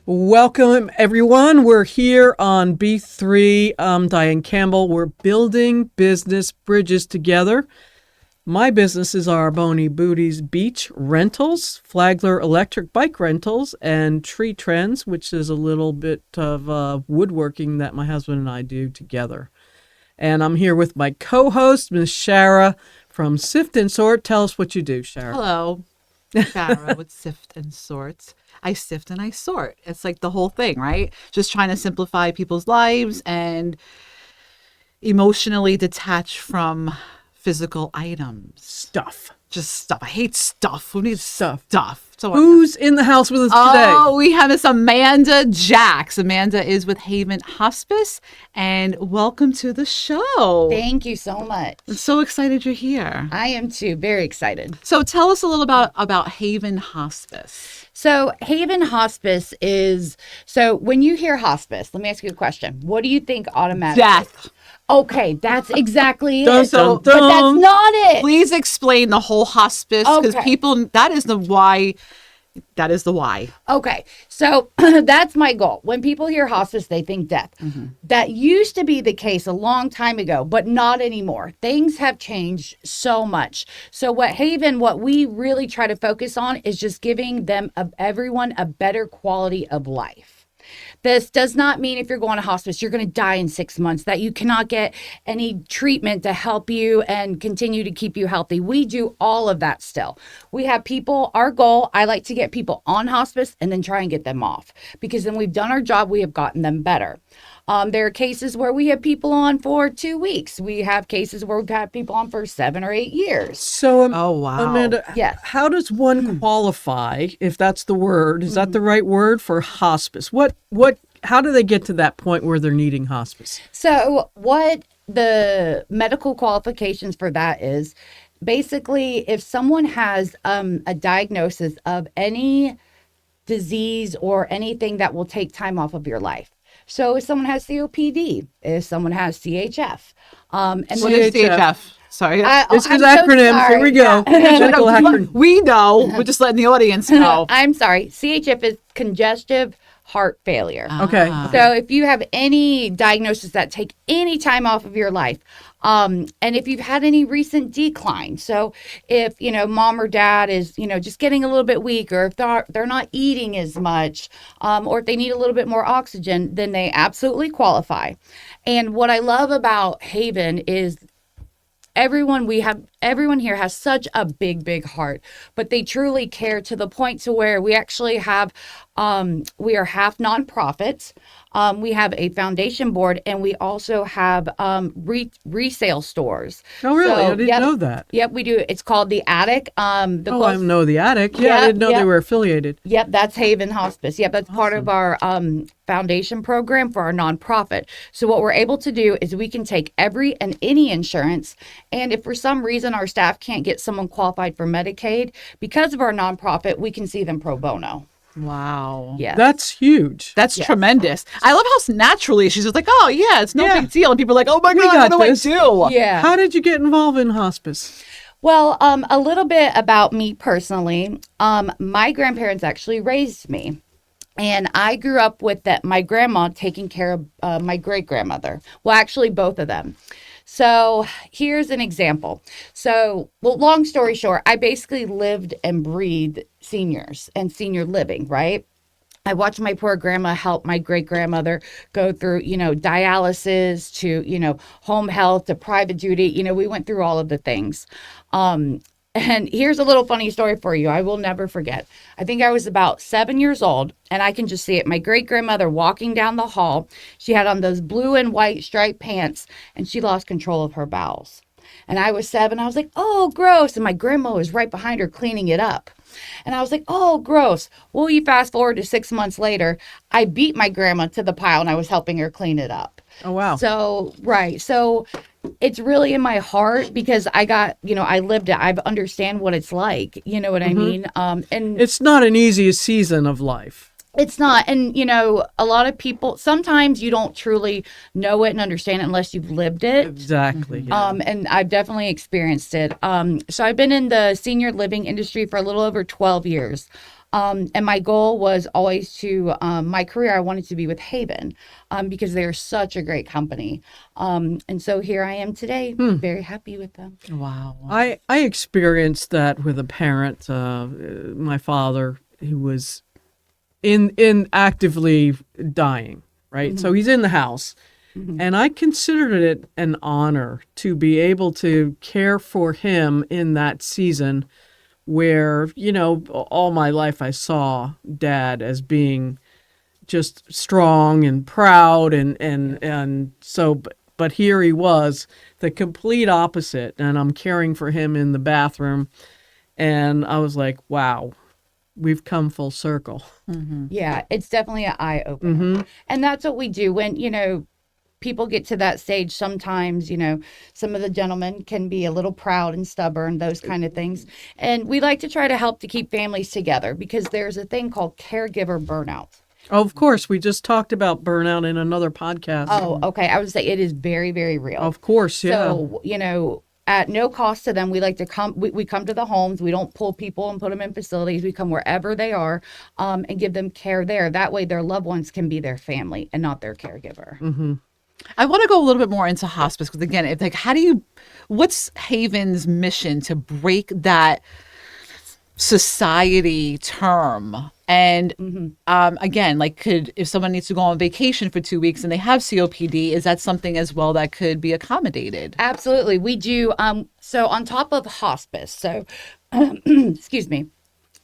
Welcome, everyone. We're here on B3. Diane Campbell. We're building business bridges together. My businesses are Boney Booties Beach Rentals, Flagler Electric Bike Rentals, and Tree Trends, which is a little bit of woodworking that my husband and I do together. And I'm here with my co-host, Ms. Shara from Sift and Sort. Tell us what you do, Shara. Hello, Shara with Sift and Sort. I sift and I sort. It's like the whole thing, right? Just trying to simplify people's lives and emotionally detach from physical items. Stuff. Just stuff. I hate stuff. Who needs stuff? So Who's in the house with us today? Oh, we have Miss Amanda Jacks. Amanda is with Haven Hospice, and welcome to the show. Thank you so much. I'm so excited you're here. I am too. Very excited. So tell us a little about Haven Hospice. So Haven Hospice is, so when you hear hospice, let me ask you a question. What do you think automatically? Death. Okay, that's exactly it. Dun, dun, But dun. that's not it. Please explain the whole hospice, because Okay. people, that is the why. That is the why. Okay, so that's my goal. When people hear hospice, they think death. That used to be the case a long time ago, but not anymore. Things have changed so much. So what we really try to focus on is just giving everyone a better quality of life. This does not mean if you're going to hospice, you're going to die in 6 months, that you cannot get any treatment to help you and continue to keep you healthy. We do all of that still. We have people, our goal, I like to get people on hospice and then try and get them off, because then we've done our job, we have gotten them better. There are cases where we have people on for 2 weeks. We have cases where we've had people on for 7 or 8 years. So, Oh, wow. Amanda, Yes. how does one qualify, if that's the word? Is that the right word for hospice? How do they get to that point where they're needing hospice? So what the medical qualifications for that is, basically, if someone has a diagnosis of any disease or anything that will take time off of your life. So if someone has COPD, if someone has CHF, and What is CHF? CHF? Sorry. It's I'm his so acronym. sorry. Here we go. Yeah. Medical acronym. We know. We're just letting the audience know. I'm sorry. CHF is congestive heart failure. Okay. So if you have any diagnosis that take any time off of your life, and if you've had any recent decline, so if, mom or dad is, just getting a little bit weak, or if they're not eating as much, or if they need a little bit more oxygen, then they absolutely qualify. And what I love about Haven is everyone here has such a big heart, but they truly care to the point to where we actually have, we are half nonprofits. We have a foundation board, and we also have resale stores. Oh, really? I didn't yep, know that. Yep, we do. It's called The Attic. I know the Attic. Yeah, I Yep, didn't know they yep. were affiliated. Yep, that's Haven Hospice. Yep, that's part of our foundation program for our nonprofit. So what we're able to do is we can take every and any insurance, and if for some reason our staff can't get someone qualified for Medicaid, because of our nonprofit, we can see them pro bono. Wow. Yeah. That's huge. That's Yes. tremendous. I love how naturally she's just like, oh, yeah, it's no Yeah. big deal. And people are like, oh, my We God, got what do this. I do? Yeah. How did you get involved in hospice? Well, a little bit about me personally. My grandparents actually raised me. And I grew up with my grandma taking care of my great-grandmother. Well, actually, both of them. So here's an example. Long story short, I basically lived and breathed seniors and senior living, right? I watched my poor grandma help my great-grandmother go through, dialysis to, home health to private duty. We went through all of the things. And here's a little funny story for you. I will never forget. I think I was about 7 years old, and I can just see it. My great-grandmother walking down the hall. She had on those blue and white striped pants, and she lost control of her bowels. And I was 7. I was like, oh, gross. And my grandma was right behind her cleaning it up. And I was like, oh, gross. Well, you fast forward to 6 months later, I beat my grandma to the pile, and I was helping her clean it up. Oh, wow. So it's really in my heart, because I got, I lived it. I understand what it's like. You know what I mean? And It's not an easy season of life. it's not. And, a lot of people, sometimes you don't truly know it and understand it unless you've lived it. Exactly. Yeah. And I've definitely experienced it. So I've been in the senior living industry for a little over 12 years. And my goal was always to, my career, I wanted to be with Haven because they are such a great company. And so here I am today, very happy with them. Wow. I experienced that with a parent, my father, who was in actively dying, right? So he's in the house. And I considered it an honor to be able to care for him in that season where, all my life I saw Dad as being just strong and proud and so but here he was the complete opposite, and I'm caring for him in the bathroom, and I was like, wow, we've come full circle. Yeah, it's definitely an eye opener. And that's what we do when, people get to that stage. Sometimes, some of the gentlemen can be a little proud and stubborn, those kind of things. And we like to try to help to keep families together because there's a thing called caregiver burnout. Oh, of course, we just talked about burnout in another podcast. Oh, okay. I would say it is very, very real. Of course, yeah. So, at no cost to them, we like to come, we come to the homes. We don't pull people and put them in facilities. We come wherever they are and give them care there. That way their loved ones can be their family and not their caregiver. I want to go a little bit more into hospice because, again, it's like, what's Haven's mission to break that society term? And again, like, if someone needs to go on vacation for 2 weeks and they have COPD, is that something as well that could be accommodated? Absolutely. We do. So on top of hospice, so excuse me.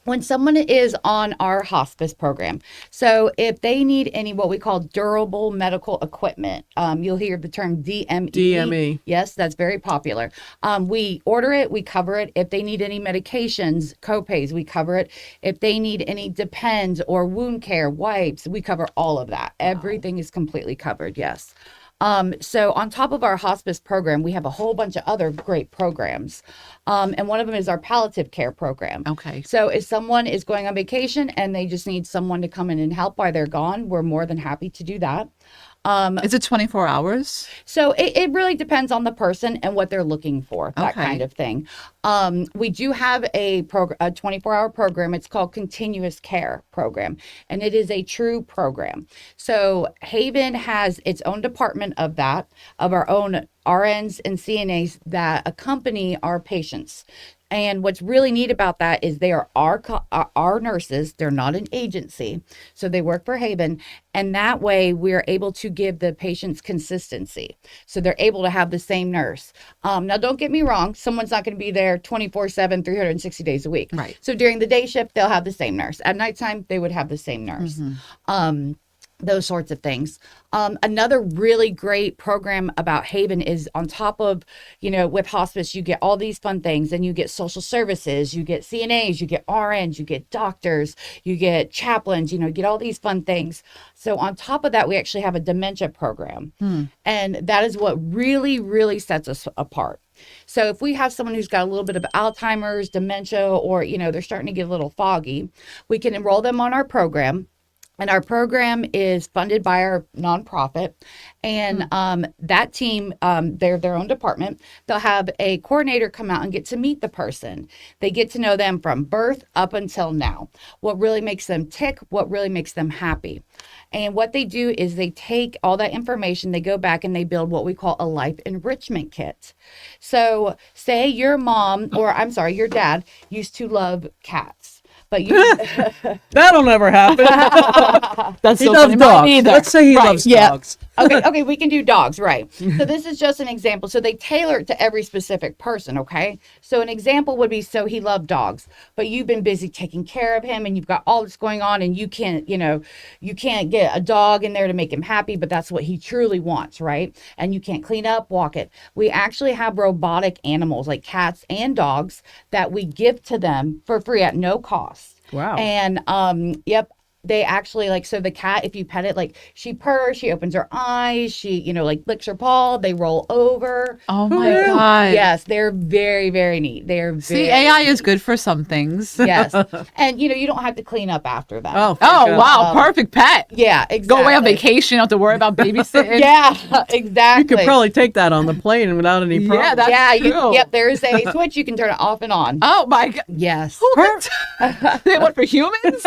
When someone is on our hospice program, so if they need any what we call durable medical equipment, you'll hear the term DME. DME. Yes, that's very popular. We order it, we cover it. If they need any medications, copays, we cover it. If they need any Depends or wound care, wipes, we cover all of that. Wow. Everything is completely covered, yes. So on top of our hospice program, we have a whole bunch of other great programs. And one of them is our palliative care program. Okay. So if someone is going on vacation and they just need someone to come in and help while they're gone, we're more than happy to do that. Is it 24 hours? So it really depends on the person and what they're looking for, that kind of thing. We do have a 24-hour program. It's called Continuous Care Program, and it is a true program. So Haven has its own department of that, of our own RNs and CNAs that accompany our patients. And what's really neat about that is they are our nurses. They're not an agency. So they work for Haven. And that way we're able to give the patients consistency. So they're able to have the same nurse. Now, don't get me wrong. Someone's not going to be there 24/7, 360 days a week. Right. So during the day shift, they'll have the same nurse. At nighttime, they would have the same nurse. Those sorts of things. Another really great program about Haven is on top of, with hospice, you get all these fun things, and you get social services, you get CNAs, you get RNs, you get doctors, you get chaplains, you get all these fun things. So on top of that, we actually have a dementia program. And that is what really, really sets us apart. So if we have someone who's got a little bit of Alzheimer's, dementia, or, they're starting to get a little foggy, we can enroll them on our program. And our program is funded by our nonprofit. And that team, they're their own department. They'll have a coordinator come out and get to meet the person. They get to know them from birth up until now. What really makes them tick, what really makes them happy. And what they do is they take all that information, they go back and they build what we call a life enrichment kit. So say your your dad used to love cats. But that'll never happen. That's he so loves funny. dogs. Let's say he loves dogs. Okay, we can do dogs, right? So this is just an example. So they tailor it to every specific person, okay? So an example would be, so he loved dogs, but you've been busy taking care of him and you've got all this going on, and you can't get a dog in there to make him happy, but that's what he truly wants, right? And you can't clean up, walk it. We actually have robotic animals like cats and dogs that we give to them for free at no cost. Wow. And they actually like, so the cat, if you pet it, like she purrs, she opens her eyes, she, like licks her paw, they roll over. Oh my yeah. God. Yes, they're very, very neat. They're See, very AI is good for some things. Yes. And you don't have to clean up after them. Oh, Oh, wow. Perfect pet. Yeah, exactly. Go away on vacation. You don't have to worry about babysitting. Yeah, exactly. You could probably take that on the plane without any problem. Yeah, that's yeah, true. yep, there is a switch you can turn it off and on. Oh my God. Yes. What? They want for humans?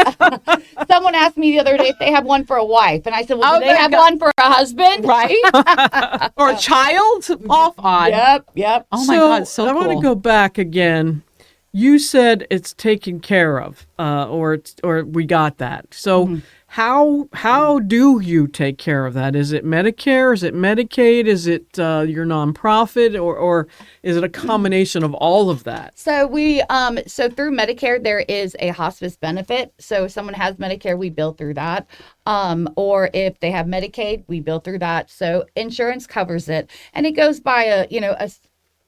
Someone asked me the other day if they have one for a wife, and I said, well, Oh do they my have God. one for a husband? Right? Or a child? Off on. Yep. Oh my God, so I cool. want to go back again. You said it's taken care of, or we got that. So how do you take care of that? Is it Medicare? Is it Medicaid? Is it your nonprofit, or is it a combination of all of that? So we so through Medicare there is a hospice benefit. So if someone has Medicare, we bill through that. Or if they have Medicaid, we bill through that. So insurance covers it, and it goes by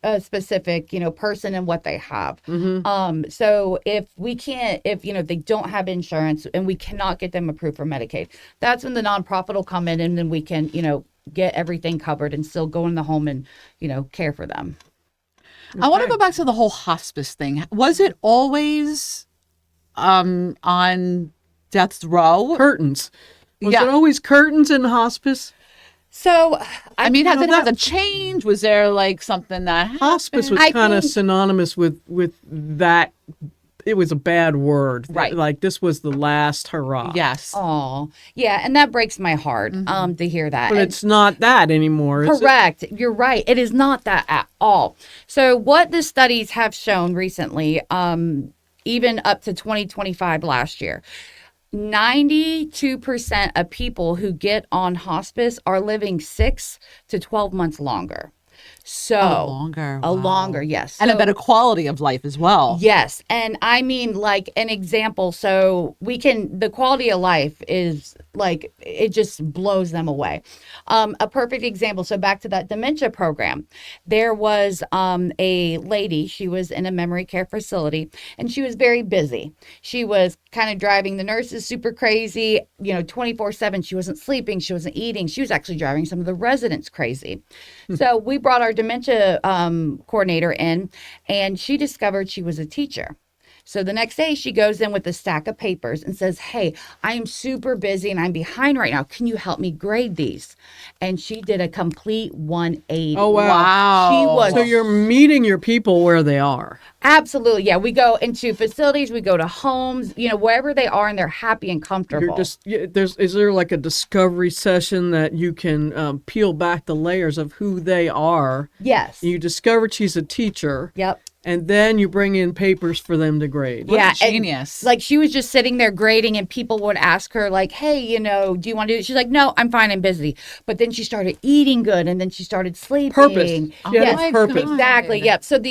a specific person and what they have. So if they don't have insurance and we cannot get them approved for Medicaid, that's when the nonprofit will come in, and then we can get everything covered and still go in the home and care for them. I want to go back to the whole hospice thing. Was it always on death's row? Curtains. Was Yeah. it always curtains in hospice? So I mean, has it had to change? Was there like something that Hospice was I kind of think- synonymous with that. It was a bad word. Right. Like this was the last hurrah. Yes. Oh, yeah, and that breaks my heart to hear that. But And- it's not that anymore. Is it? correct. You're right. It is not that at all. So what the studies have shown recently, even up to 2025 last year, 92% of people who get on hospice are living 6 to 12 months longer. So Longer. a Wow. longer, yes. And a So- better quality of life as well. Yes. And I mean, like an example. So the quality of life is like, it just blows them away. A perfect example. So back to that dementia program, there was a lady, she was in a memory care facility, and she was very busy. She was kind of driving the nurses super crazy, 24/7. She wasn't sleeping. She wasn't eating. She was actually driving some of the residents crazy. So we brought our dementia coordinator in, and she discovered she was a teacher. So the next day she goes in with a stack of papers and says, hey, I am super busy and I'm behind right now. Can you help me grade these? And she did a complete 180. Oh, wow. Wow. She was So you're meeting your people where they are. absolutely, yeah. We go into facilities, we go to homes, wherever they are, and they're happy and comfortable. You're just is there like a discovery session that you can peel back the layers of who they are? Yes. You discovered she's a teacher. Yep. And then you bring in papers for them to grade. Yeah, What a and, genius. like she was just sitting there grading, and people would ask her like, hey, do you want to do it? She's like, no, I'm fine, I'm busy. But then she started eating good, and then she started sleeping. Purpose. Oh Yeah, Yes, my purpose. God. exactly. Yep. So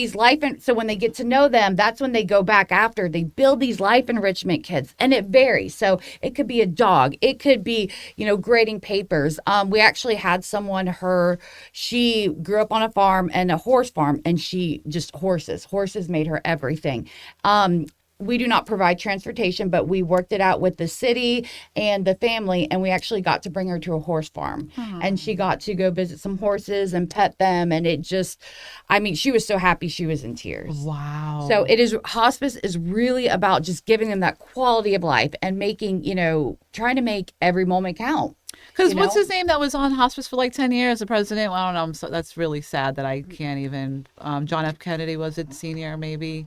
so when they get to know them, that's when they go back after. They build these life enrichment kits, and it varies. So it could be a dog. It could be, grading papers. We actually had someone, she grew up on a farm and a horse farm, and she just horses made her everything. We do not provide transportation, but we worked it out with the city and the family, and we actually got to bring her to a horse farm. And she got to go visit some horses and pet them. And she was so happy, she was in tears. Wow. So hospice is really about just giving them that quality of life and making, trying to make every moment count. Because you what's know? his name that was on hospice for like 10 years, the president? Well, I don't know. So that's really sad that I can't even. John F. Kennedy, was it senior maybe?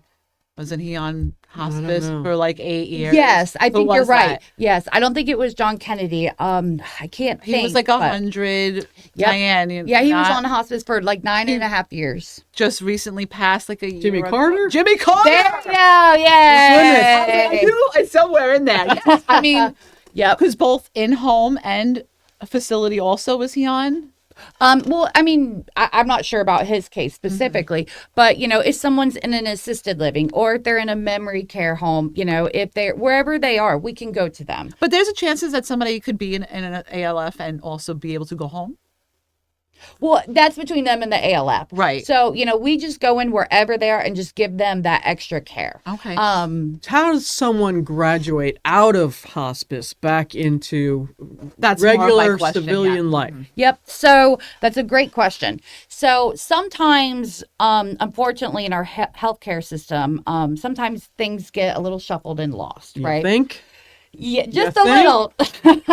Wasn't he on hospice know. for like 8 years? Yes, I Who think you're was right. that? Yes, I don't think it was John Kennedy. I can't He think. was like but- 100. Yep. Diane. Yeah, he was not- on hospice for like 9.5 years. Just recently passed like a year. Jimmy ago. Carter? Jimmy Carter. There you go. Yay. I knew it's somewhere in there. Yes. I mean, Yep. because both in home and a facility also was he on? Well, I mean, I'm not sure about his case specifically, but if someone's in an assisted living or if they're in a memory care home, if they're wherever they are, we can go to them. But there's a chances that somebody could be in an ALF and also be able to go home. Well, that's between them and the ALF. Right. So, we just go in wherever they are and just give them that extra care. Okay. How does someone graduate out of hospice back into That's more of my regular question, civilian yeah. life? Yep. So that's a great question. So sometimes, unfortunately, in our healthcare system, sometimes things get a little shuffled and lost, You right? think? Yeah, just You a think?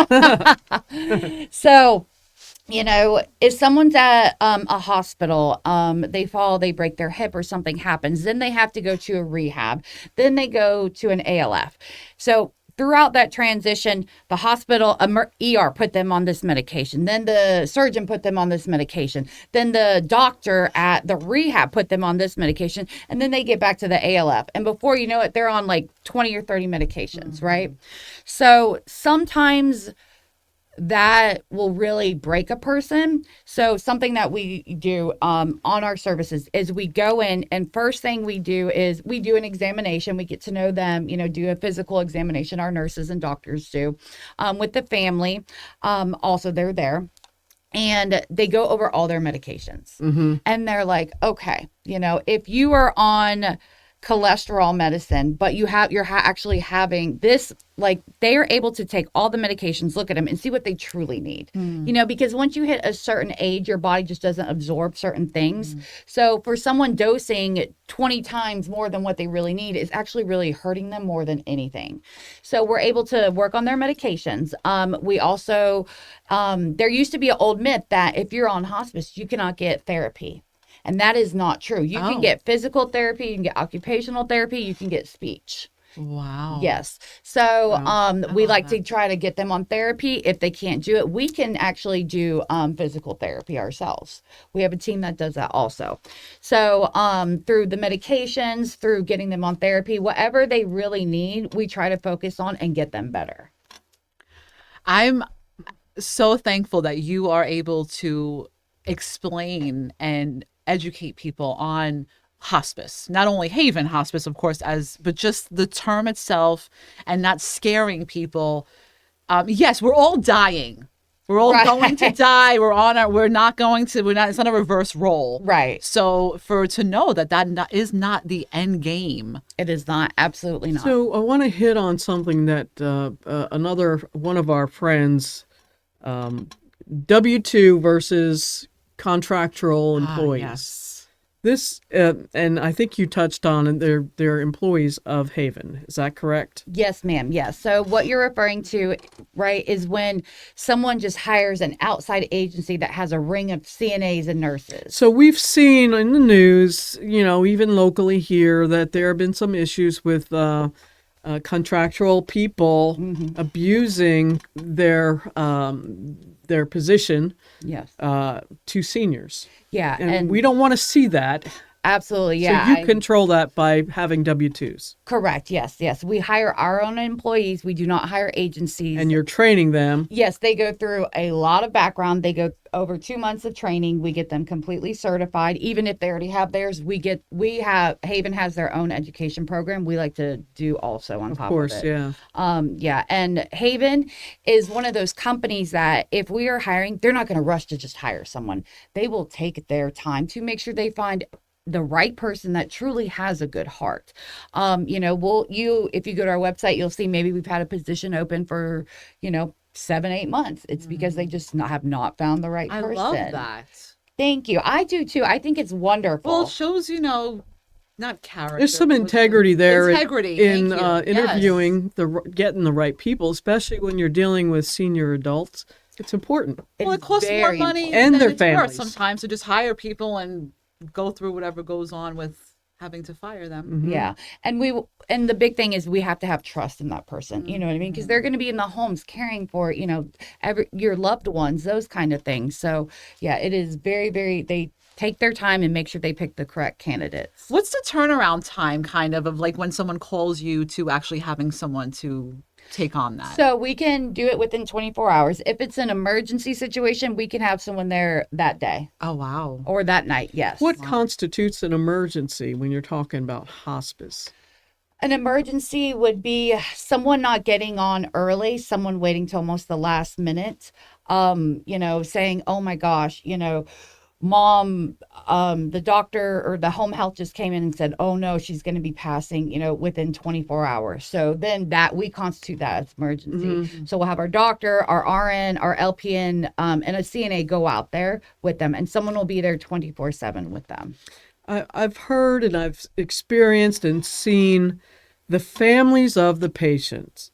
little. So, if someone's at a hospital, they fall, they break their hip or something happens, then they have to go to a rehab. Then they go to an ALF. So throughout that transition, the hospital ER put them on this medication. Then the surgeon put them on this medication. Then the doctor at the rehab put them on this medication. And then they get back to the ALF. And before you know it, they're on like 20 or 30 medications, right? So sometimes that will really break a person. So something that we do on our services is we go in, and first thing we do is we do an examination. We get to know them, do a physical examination. Our nurses and doctors do with the family. Also, they're there. And they go over all their medications. And they're like, okay, if you are on cholesterol medicine, but you're actually having this, like, they are able to take all the medications, look at them and see what they truly need, because once you hit a certain age, your body just doesn't absorb certain things. So for someone dosing 20 times more than what they really need is actually really hurting them more than anything. So we're able to work on their medications. We also, there used to be an old myth that if you're on hospice, you cannot get therapy. And that is not true. You can get physical therapy, you can get occupational therapy, you can get speech. Wow. Yes. So we like to try to get them on therapy. If they can't do it, we can actually do physical therapy ourselves. We have a team that does that also. So through the medications, through getting them on therapy, whatever they really need, we try to focus on and get them better. I'm so thankful that you are able to explain and educate people on hospice, not only Haven Hospice, of course, but just the term itself, and not scaring people. Yes, we're all dying. We're all going to die. We're not, it's not a reverse role. Right. So to know that is not the end game. It is not. Absolutely not. So I want to hit on something that another one of our friends, W-2 versus contractual employees. Yes. This, and I think you touched on it, they're employees of Haven. Is that correct? Yes, ma'am. Yes. So what you're referring to, right, is when someone just hires an outside agency that has a ring of CNAs and nurses. So we've seen in the news, even locally here, that there have been some issues with contractual people abusing their position Yes. to seniors. Yeah. And we don't want to see that. Absolutely. Yeah. So you control that by having W-2s. Correct. Yes. Yes. We hire our own employees. We do not hire agencies. And you're training them. Yes. They go through a lot of background. They go over 2 months of training. We get them completely certified. Even if they already have theirs, Haven has their own education program. We like to do also on top of it. Of course, yeah. Yeah. And Haven is one of those companies that if we are hiring, they're not going to rush to just hire someone. They will take their time to make sure they find the right person that truly has a good heart. If you go to our website, you'll see maybe we've had a position open for, 7-8 months. It's because they just have not found the right person. I love that. Thank you. I do too. I think it's wonderful. Well, it shows, not character. There's some integrity there in Thank you. interviewing, getting the right people, especially when you're dealing with senior adults. It's important. Well, it costs more money And than their it's worth families. sometimes to just hire people and go through whatever goes on with having to fire them. Yeah. And the big thing is we have to have trust in that person. You know what I mean? Because they're going to be in the homes caring for, your loved ones, those kind of things. So yeah, it is very, very, they take their time and make sure they pick the correct candidates. What's the turnaround time of like when someone calls you to actually having someone to take on that? So we can do it within 24 hours. If it's an emergency situation, we can have someone there that day. Oh, wow. Or that night, yes. What constitutes an emergency when you're talking about hospice? An emergency would be someone not getting on early, someone waiting till almost the last minute. saying, oh my gosh, mom, the doctor or the home health just came in and said, oh no, she's going to be passing, within 24 hours. So then that we constitute that as emergency. So we'll have our doctor, our RN, our LPN, and a CNA go out there with them, and someone will be there 24/7 with them. I've heard and I've experienced and seen the families of the patients.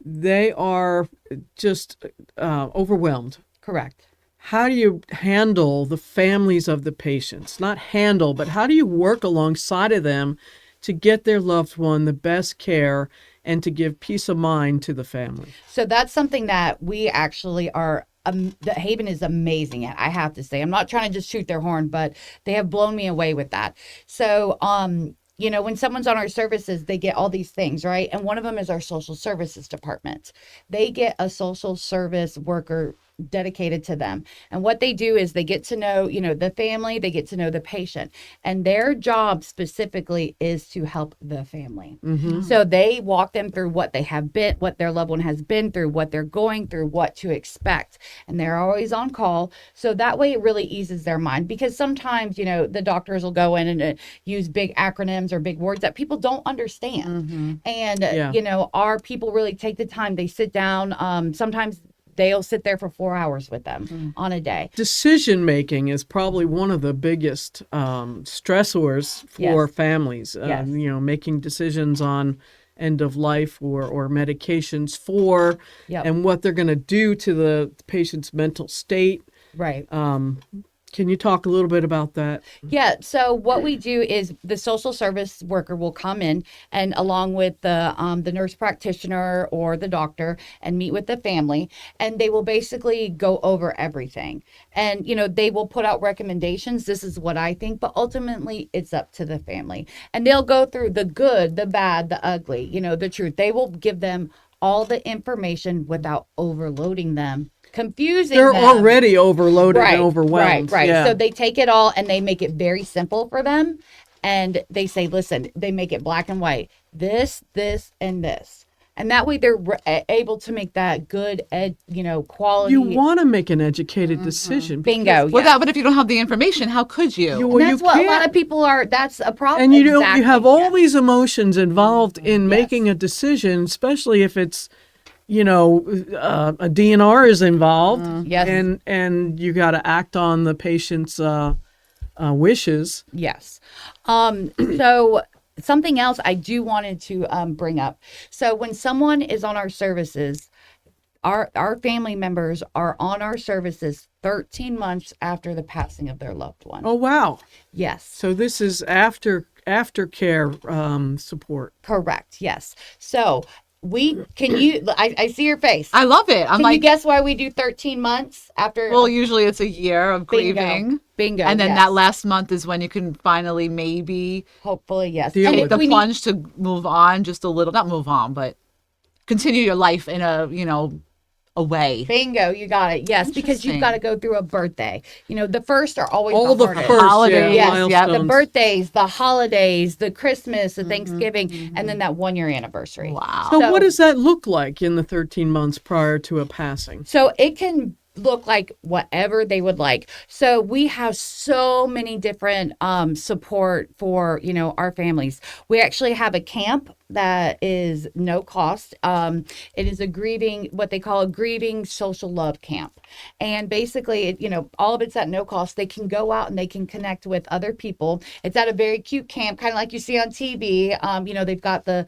They are just overwhelmed. Correct. How do you handle the families of the patients? Not handle, but how do you work alongside of them to get their loved one the best care and to give peace of mind to the family? So that's something that we actually are. The Haven is amazing at, I have to say. I'm not trying to just shoot their horn, but they have blown me away with that. So, when someone's on our services, they get all these things, right? And one of them is our social services department. They get a social service worker dedicated to them. And what they do is they get to know, the family, they get to know the patient. And their job specifically is to help the family. So they walk them through what they have been, what their loved one has been through, what they're going through, what to expect. And they're always on call. So that way it really eases their mind, because sometimes, the doctors will go in and use big acronyms or big words that people don't understand. And, our people really take the time. They sit down. Sometimes they'll sit there for 4 hours with them on a day. Decision making is probably one of the biggest stressors for families. Making decisions on end of life or medications for and what they're going to do to the patient's mental state. Right. Can you talk a little bit about that? Yeah. So what we do is the social service worker will come in and along with the nurse practitioner or the doctor and meet with the family, and they will basically go over everything. And, they will put out recommendations. This is what I think, but ultimately it's up to the family. And they'll go through the good, the bad, the ugly, the truth. They will give them all the information without overloading them, confusing They're them. already overloaded and overwhelmed. Right. Yeah. So they take it all and they make it very simple for them. And they say, listen, they make it black and white. This, and this. And that way they're able to make that good, quality. You want to make an educated decision. Bingo. Well, but if you don't have the information, how could you? Well, that's what a lot of people are. That's a problem. And you have all these emotions involved in making a decision, especially if it's, a DNR is involved. Yes. And you got to act on the patient's wishes. Yes. So something else I do wanted to bring up. So when someone is on our services, our family members are on our services 13 months after the passing of their loved one. Oh, wow. Yes. So this is aftercare support. Correct. Yes. So I see your face. I love it. Can you guess why we do 13 months after? Well, usually it's a year of grieving. Bingo. And then that last month is when you can finally hopefully, yes. Take the plunge to move on just a little, not move on, but continue your life in a way. Bingo, you got it. Yes, because you've got to go through a birthday. The first are always all the hardest. first Holidays, yes, the birthdays, the holidays, the Christmas, the Thanksgiving, and then that 1 year anniversary. Wow. So what does that look like in the 13 months prior to a passing? So it can look like whatever they would like. So we have so many different support for, our families. We actually have a camp that is no cost. It is what they call a grieving social love camp. And basically, all of it's at no cost. They can go out and they can connect with other people. It's at a very cute camp, kind of like you see on TV. They've got the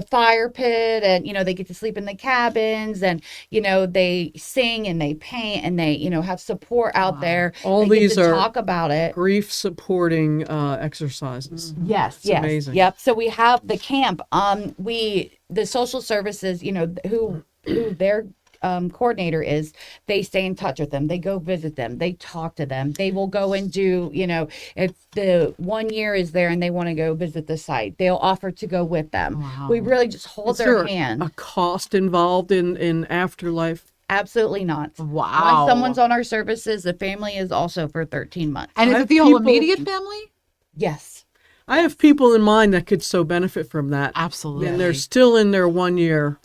fire pit, and they get to sleep in the cabins, and they sing and they paint and they have support out there. All they these get to are talk about it. Grief supporting exercises. Yes, it's amazing. Yep. So we have the camp. The social services, who their coordinator is, they stay in touch with them. They go visit them. They talk to them. They will go and do, if the 1 year is there and they want to go visit the site, they'll offer to go with them. Wow. We really just hold their hand. A cost involved in afterlife? Absolutely not. Wow. Once someone's on our services, the family is also for 13 months. And is it the whole immediate family? Yes. I have people in mind that could so benefit from that. Absolutely. And they're still in their 1 year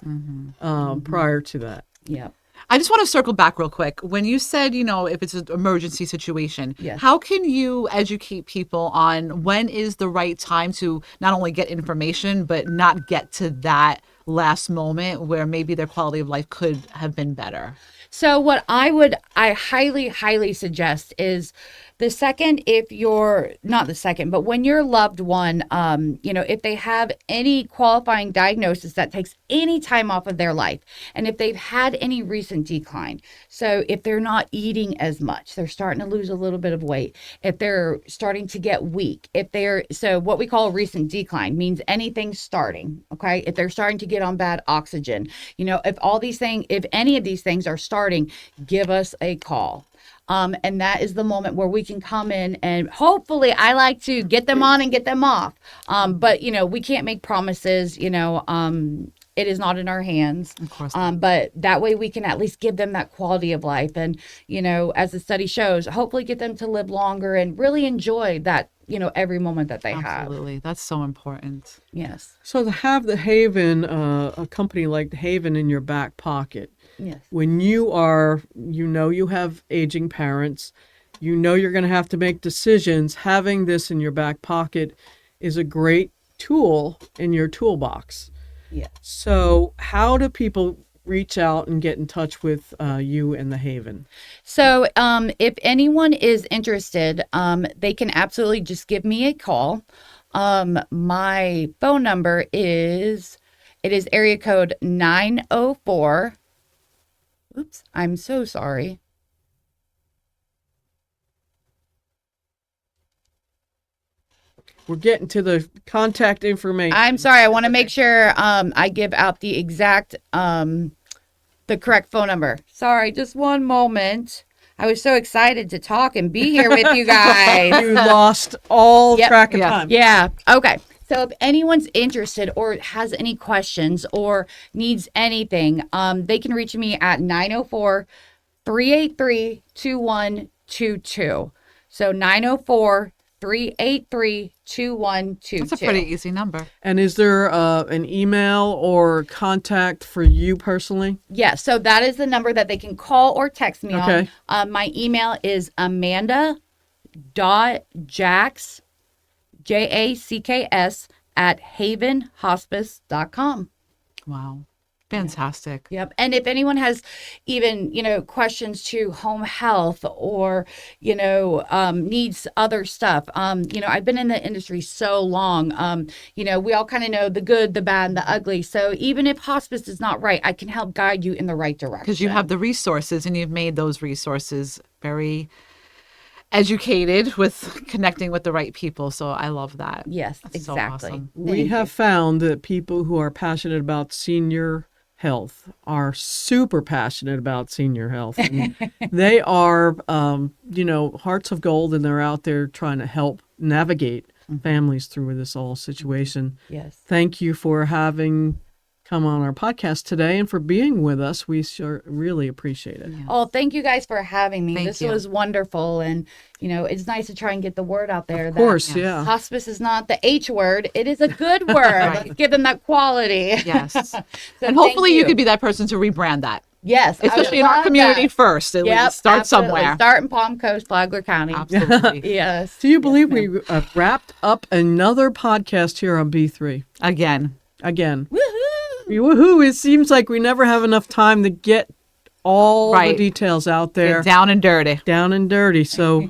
prior to that. Yep. I just want to circle back real quick. When you said, if it's an emergency situation, Yes. how can you educate people on when is the right time to not only get information, but not get to that last moment where maybe their quality of life could have been better? So what I highly, highly suggest is the second, if you're not the second, but when your loved one, if they have any qualifying diagnosis that takes any time off of their life, and if they've had any recent decline, so if they're not eating as much, they're starting to lose a little bit of weight, if they're starting to get weak, so what we call a recent decline means anything starting, okay? If they're starting to get on bad oxygen, if any of these things are starting, give us a call. And that is the moment where we can come in and hopefully I like to get them on and get them off. But we can't make promises, it is not in our hands. Of course. But that way we can at least give them that quality of life. And, as the study shows, hopefully get them to live longer and really enjoy that, every moment that they have. Absolutely. That's so important. Yes. So to have the Haven, a company like the Haven in your back pocket, Yes. when you have aging parents, you're going to have to make decisions, having this in your back pocket is a great tool in your toolbox. Yeah. So how do people reach out and get in touch with you and the Haven? So if anyone is interested, they can absolutely just give me a call. My phone number is area code 904. Oops, I'm so sorry. We're getting to the contact information. I'm sorry. I want to make sure I give out the exact, the correct phone number. Sorry, just one moment. I was so excited to talk and be here with you guys. You lost all Yep. track of Yeah. time. Yeah. Okay. So if anyone's interested or has any questions or needs anything, they can reach me at 904-383-2122. So 904-383-2122. That's a pretty easy number. And is there an email or contact for you personally? Yeah, so that is the number that they can call or text me Okay. on. My email is amanda.jacks, JACKS, at havenhospice.com. Wow. Fantastic. Yep. And if anyone has even, questions to home health or, needs other stuff, I've been in the industry so long, we all kind of know the good, the bad, and the ugly. So even if hospice is not right, I can help guide you in the right direction. Because you have the resources and you've made those resources very educated with connecting with the right people. So I love that. Yes, That's so exactly. awesome. We have found that people who are passionate about senior health are super passionate about senior health. And they are, hearts of gold, and they're out there trying to help navigate families through this whole situation. Yes. Thank you for having come on our podcast today and for being with us. We sure really appreciate it. Oh, thank you guys for having me. Thank This you. was wonderful. And, it's nice to try and get the word out there. Of course, that yeah. hospice is not the H word. It is a good word. Right. Let's give them that quality. Yes. So And hopefully thank you could be that person to rebrand that, Yes. I would especially in our love community that. first. At Yep, least start absolutely. somewhere. Start in Palm Coast, Flagler County. Absolutely. Yes. Do you believe we wrapped up another podcast here on B3? Again. Again. Woohoo! Woohoo! It seems like we never have enough time to get all the Right. details out there. Get down and dirty. Down and dirty. So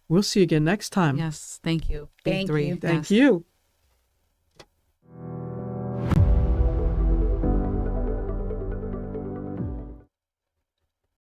we'll see you again next time. Yes. Thank you. Thank B3. you. Thank Yes. you.